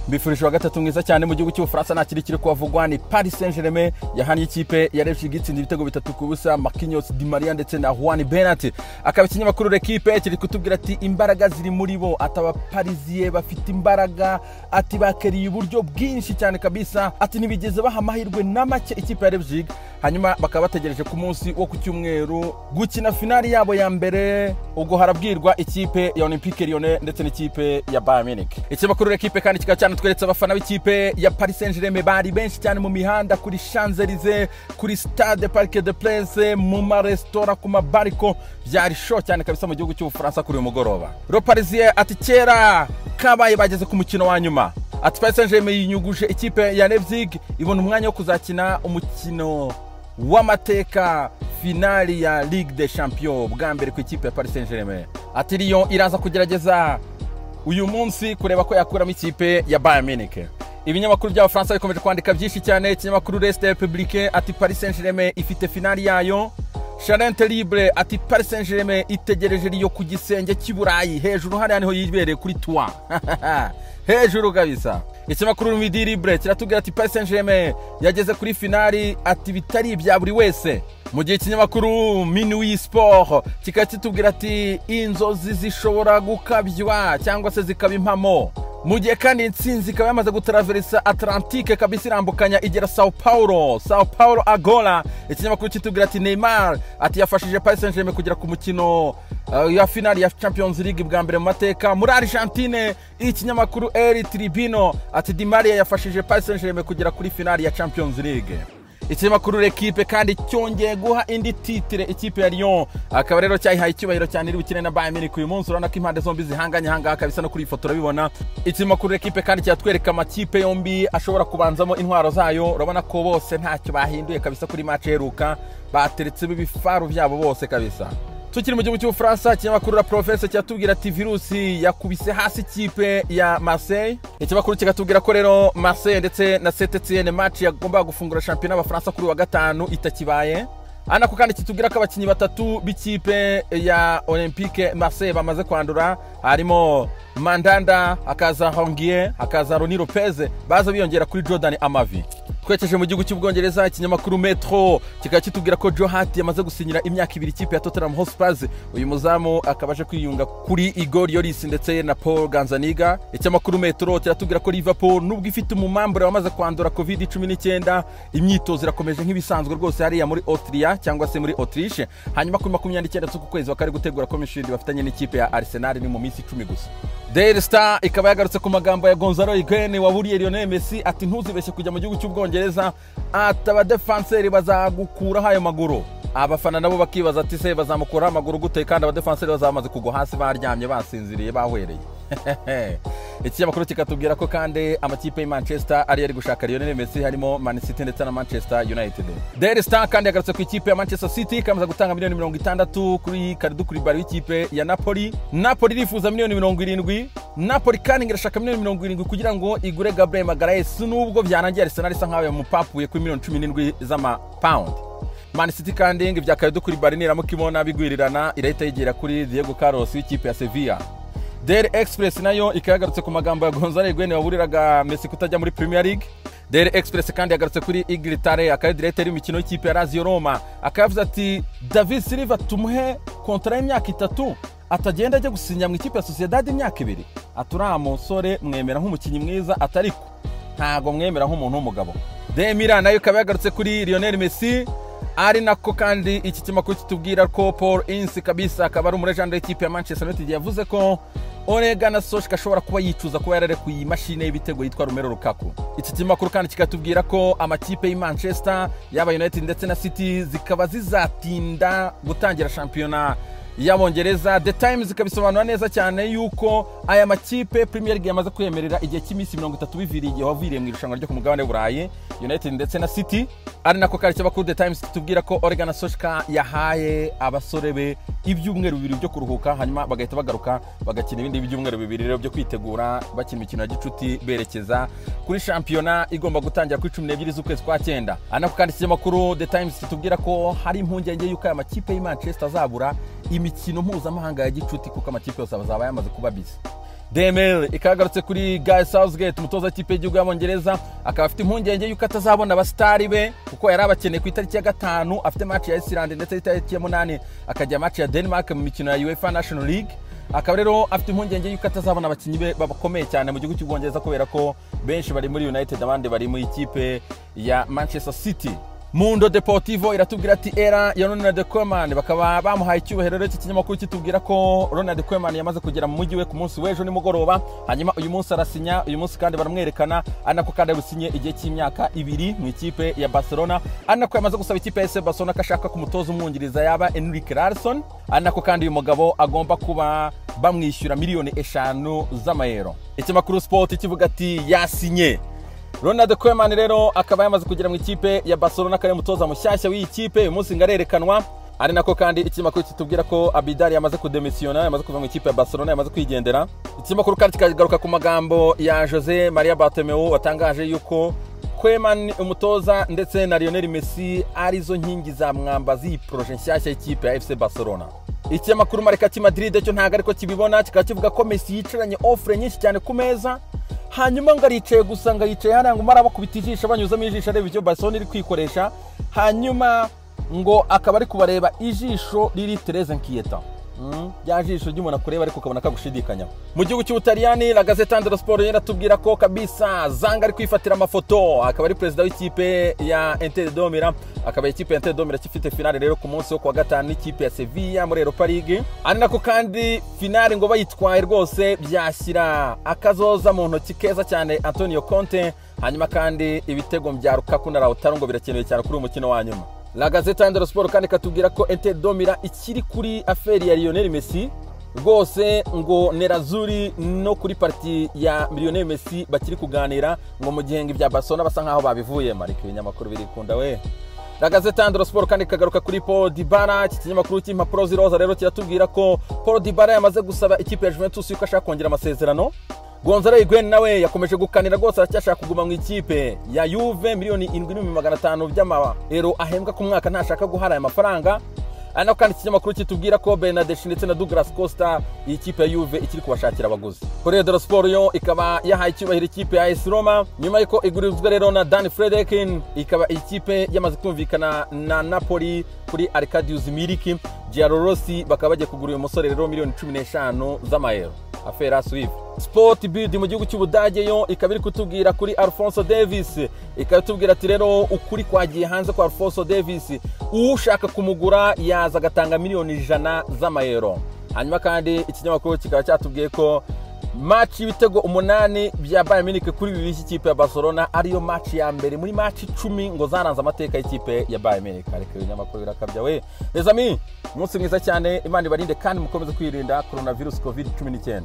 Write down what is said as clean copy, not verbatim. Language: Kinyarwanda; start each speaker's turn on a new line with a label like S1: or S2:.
S1: mbifurije wa gatatu mwiza cyane mu gihugu cy'Ubufaransa nakiri kiri kuhavugwa ni Paris Saint-Germain yahanye ikipe ya Leipzig itsinda ibitego 3 ku busa. Marquinhos, Di Maria ndetse na Juan Bernat akaba ikinyamakuru L'Equipe kiri kutubwira ati imbaraga ziri muri bo, ataba Parisien bafite imbaraga, ati bakeriye uburyo bwinshi cyane kabisa, ati ntibigeze baha amahirwe na make ikipe ya Leipzig. Hanyuma bakaba bategereje ku munsi wo ku cyumweru gukina finali yabo ya mbere, ubwo harabwirwa ikipe ya Olympique Lyonnais ndetse n'ikipe ya Bayern Munich. Ikinyamakuru L'Equipe kandi kikaba cyane tweretse abafana b'ikipe ya Paris Saint-Germain bari benshi cyane mu mihanda, kuri Champs-Élysées, kuri Stade Parc des Princes, mu maresitora, ku mabariko, byari show cyane kabisa mu gihugu cy'Ubufaransa kuri uyu mugoroba. Le Parisien ati kera kabaye bageze ku mukino wa nyuma, ati Paris Saint-Germain yinyuguje ikipe ya Leipzig ibona umwanya wo kuzakina umukino w'amateka, finali ya Ligue des Champions bwa mbere ku ikipe ya Paris Saint-Germain. Ati Lyon iraza kugerageza uyu munsi kureba ko yakuramo ikipe ya Bayern Munich. Ibinyamakuru by'Abafaransa bikomeje kwandika byinshi cyane. Ikinyamakuru L'Est Républicain ati Paris Saint-Germain ifite finali yayo. Charente Libre ati Paris Saint-Germain itegereje Lyon ku gisenge cy'Iburayi, hejuru hariya niho yibereye kuri toit hejuru kabisa. Ikinyamakuru Midi Libre kiratubwira ati Paris Saint-Germain yageze kuri finali, ati bitari ibya buri wese. Mu gihe ikinyamakuru Minuit Sport kikaba kitubwira ati inzozi zishobora gukabywa cyangwa se zikaba impamo. Mu gihe kandi intsinzi ikaba yamaze gutaraverisa Atlantique kabisa irambukanya igera Sao Paulo Angola. Ikinyamakuru kitubwira ati Neymar ati yafashije Paris Saint-Germain kugera ku mukino ya finali ya Champions League bwa mbere mu mateka. Muri Argentine ikinyamakuru El Tribino ati Di Maria yafashije Paris Saint-Germain kugera kuri finali ya Champions League. Ikinyamakuru L'Equipe kandi cyongeye guha indi titre ikipe ya Lyon, akaba rero cyayihaye icyubahiro cyane iri bukine na Bayern Munich uyu munsi. Urabona ko impande zombi zihanganye hanga kabisa no kuri ifoto urabibona. Ikinyamakuru L'Equipe kandi cyatwereka amakipe yombi ashobora kubanzamo intwaro zayo. Urabona ko bose ntacyo bahinduye kabisa kuri match heruka, bateretse ibifaru byabo bose kabisa. Tukiri mu gihugu cy'Ubufaransa, ikinyamakuru La Professe cyatubwira ati virusi yakubise hasi ikipe ya Marseille. Ikinyamakuru kikatubwira ko rero Marseille ndetse na Saint-Etienne match yagomba gufungura shampiyona y'Abafaransa kuri wa gatanu itakibaye. Anako kandi kitubwira ko abakinyi batatu b'ikipe ya Olympique Marseille bamaze kwandura, harimo Mandanda, akaza Hongier, akaza Roni Lopez, baza biyongera kuri Jordan Amavi. Twekeje mu gihugu cy'Ubwongereza, ikinyamakuru Metro kikaba kitubwira ko Joe Hart yamaze gusinyira imyaka 2 ikipe ya Tottenham Hotspur. Uyu muzamu akabaje kwiyunga kuri Igor Lloris ndetse na Paul Gazzaniga. Ikinyamakuru Metro kiratubwira ko Liverpool nubwo ifite umumambure wamaze kwandura COVID-19, imyitozo irakomeje nk'ibisanzwe rwose hariya muri Austria cyangwa se muri Autriche. Hanyuma kuri 29 z'uku kwezi bakari gutegura Commission bafitanye n'ikipe ya Arsenal ni mu minsi 10 gusa. Daily Star ikaba yagarutse ku magambo ya Gonzalo Higuain waburiye Lionel Messi, ati ntuzibeshye kujya mu gihugu cy'Ubwongereza, ataba defenseur bazagukura hayo maguru. Abafana nabo bakibaza ati se bazamukura amaguru gute kandi aba defenseur bazamaze kugwa hasi baryamye basinziriye bahwereye. Ikinyamakuru kikatubwira ko kandi amakipe ya Manchester ari yari gushaka Lionel Messi, harimo Man City ndetse na Manchester United. Daily Star kandi yagarutse ku ikipe ya Manchester City ikamaze gutanga miliyoni 60 kuri Kalidou Koulibaly w'ikipe ya Napoli. Napoli irifuza miliyoni 70. Napoli kandi irashaka miliyoni 70 kugira ngo igure Gabriel Magalhaes, nubwo byarangiye Arsenal isa nkaho yamupapuye kuri miliyoni 17 z'amapound. Man City kandi ngo bya Kalidou Koulibaly niramuka ibona bigwirirana irahita yigera kuri Diego Carlos w'ikipe ya Sevilla. Daily Express nayo ikagarutse ku magambo ya Gonzalo Higuain waburiraga Messi kutajya muri Premier League. Daily Express kandi yagarutse kuri Igritare, akaba directeur y'imikino y'ikipe ya Lazio Roma, akavuze ati David Silva tumuhe kontra y'imyaka 3 atagenda ajya gusinya mu ikipe ya Sociedad imyaka 2. Atura musore mwemera nk'umukinyi mwiza, atariko ntago mwemera nk'umuntu w'umugabo. De Milan nayo ikaba yagarutse kuri Lionel Messi, ari nako kandi iki kimakuru kitubwira ko Paul Ince kabisa akaba ari umurejande w'ikipe ya Manchester United yavuze ko Ole Gunnar Solskjaer ashobora kuba yicuza kuba yararekuye iyi mashine y'ibitego yitwa Romelu Lukaku. Iki kimakuru kandi kikatubwira ko amakipe ya Manchester yaba United ndetse na City zikaba zizatinda gutangira shampiyona y'Abongereza. The Times ikabisobanura neza cyane yuko aya makipe Premier League yamaze kwemerera igihe cy'iminsi 30 biviriye igihe waviriye mu irushanwa ryo ku mugabane w'Uburayi, United ndetse na City. Ari nako kari cyabakuru The Times kitubwira ko Ole Gunnar Solskjaer yahaye abasore be ibyumweru 2 byo kuruhuka, hanyuma bagahita bagaruka bagakina ibindi byumweru 2 rero byo kwitegura bakina imikino ya gicuti berekeza kuri shampiyona igomba gutangira kuri 12 z'ukwezi kwa 9. Anako kandi cyabakuru The Times kitubwira ko hari impungenge yuko aya makipe ya Manchester azabura imikino mpuzamahanga ya gicuti kuko amakipe yose azaba yamaze kuba busy. DML ikagarutse kuri Guy Southgate umutoza w'ikipe y'igihugu y'Abongereza akaba afite impungenge yuko atazabona abastari be kuko yari abakeneye ku itariki ya 5 afite match ya Iceland ndetse itariki ya 8 akajya match ya Denmark mu mikino ya UEFA National League. Akaba rero afite impungenge yuko atazabona abakinyi be bakomeye cyane mu gihugu cy'Ubwongereza kubera ko benshi bari muri United abandi bari mu ikipe ya Manchester City. Mundo Deportivo iratubwira ati era ya Ronald Koeman bakaba bamuhaye icyubahiro rero cy'ikinyamakuru kitubwira ko Ronald Koeman yamaze kugera mu mujyi we ku munsi w'ejo nimugoroba, hanyuma uyu munsi arasinya, uyu munsi kandi baramwerekana anako kandi businye igihe cy'imyaka 2 mu ikipe ya Barcelona, anako yamaze gusaba ikipe ya FC Barcelona kashaka kumutoza umwungiriza yaba Enrique Larsson, anako kandi uyu mugabo agomba kuba bamwishyura miliyoni 5 z'amayero. Ikinyamakuru Sport kivuga ati yasinye Ronald Koeman rero akaba yamaze kugera mu ikipe ya Barcelona kare mutoza mushyashya w'iyi kipe uyu munsi ngarerekanwa, ari nako kandi ikinyamakuru kitubwira ko Abidal yamaze kudemisiona, yamaze kuva mu ikipe ya Barcelona, yamaze kwigendera. Ikinyamakuru kandi kikagaruka ku magambo ya Jose Maria Bartomeu watangaje yuko Koeman umutoza ndetse na Lionel Messi arizo nkingi za mwamba z'iyi projet nshyashya y'ikipe ya FC Barcelona. Ikinyamakuru Marca Madrid cyo ntago ariko kibibona, kikaba kivuga ko Messi yicaranye offre nyinshi cyane ku meza, hanyuma ngo aricaye gusa ngo yicaye haranga umara bakubita ijisho banyuzamo ijisho areba ibyo Barcelona iri kwikoresha, hanyuma ngo akaba ari kubareba ijisho riri Teresa Nkieta. Ya jisho ry'umuntu akureba ariko ukabona kagushidikanya. Mu gihugu cy'Ubutaliyani La Gazzetta dello Sport yaratubwira ko kabisa Zanga ari kwifatira amafoto, akaba ari president w'ikipe ya Inter de Milan, akaba ikipe ya Inter de Milan ifite finale rero ku munsi wo kwa gatanu n'ikipe ya Sevilla muri Europa League, ari nako kandi finale ngo bayitwaye rwose byashyira akazoza mu ntoki keza cyane Antonio Conte, hanyuma kandi ibitego bya Lukaku na Lautaro ngo birakenewe cyane kuri umukino wa nyuma. La Gazzetta dello Sport kandi katubwira ko Inter de Milan ikiri kuri affaire ya Lionel Messi rwose ngo Nerazzurri no kuri parti ya Lionel Messi bakiri kuganira ngo mu gihe bya Barcelona basa nkaho babivuye. Mariko ibinyamakuru biri kunda we. La Gazzetta dello Sport kandi kagaruka kuri Paul Dybala, ikinyamakuru cy'impapuro ziroza rero kiratubwira ko Paul Dybala yamaze gusaba ikipe ya Juventus yuko ashaka kongera amasezerano. Gonzalo Higuain nawe yakomeje gukanira rwose aracyashaka kuguma mu ikipe ya Juve, miliyoni 7,500 by'amayero ahembwa ku mwaka ntashaka guhara aya mafaranga. Ano kandi ikinyamakuru kitubwira ko Bernardesh ndetse na Douglas Costa iyi kipe ya Juve ikiri kubashakira abaguzi. Corriere dello Sport yo ikaba yahaye icyubahiro ikipe ya AS Roma nyuma y'uko igurizwe rero na Dan Fredkin, ikaba ikipe yamaze kumvikana na Napoli kuri Arkadiusz Milik. Gianrossi bakaba bagiye kugura uyu musore rero miliyoni 15 z'amayero. Afera Swift. Sport Bild mu gihugu cy'Ubudage yo ikaba iri kutubwira kuri Alphonso Davies, ikatubwira ati rero ukuri kwagiye hanze kwa Alphonso Davies, ushaka kumugura yaza gatanga miliyoni 100 z'amayero. Hanyuma kandi ikinyamakuru kikaba cyatubwiye ko match y'ibitego 8 bya Bayern Munich kuri bibi ikipe ya Barcelona ariyo match ya mbere muri match 10 ngo zaranze amateka y'ikipe ya Bayern Munich. Ariko ibinyamakuru birakabya we. Les amis, umunsi mwiza cyane, Imana ibarinde kandi mukomeze kwirinda coronavirus COVID-19.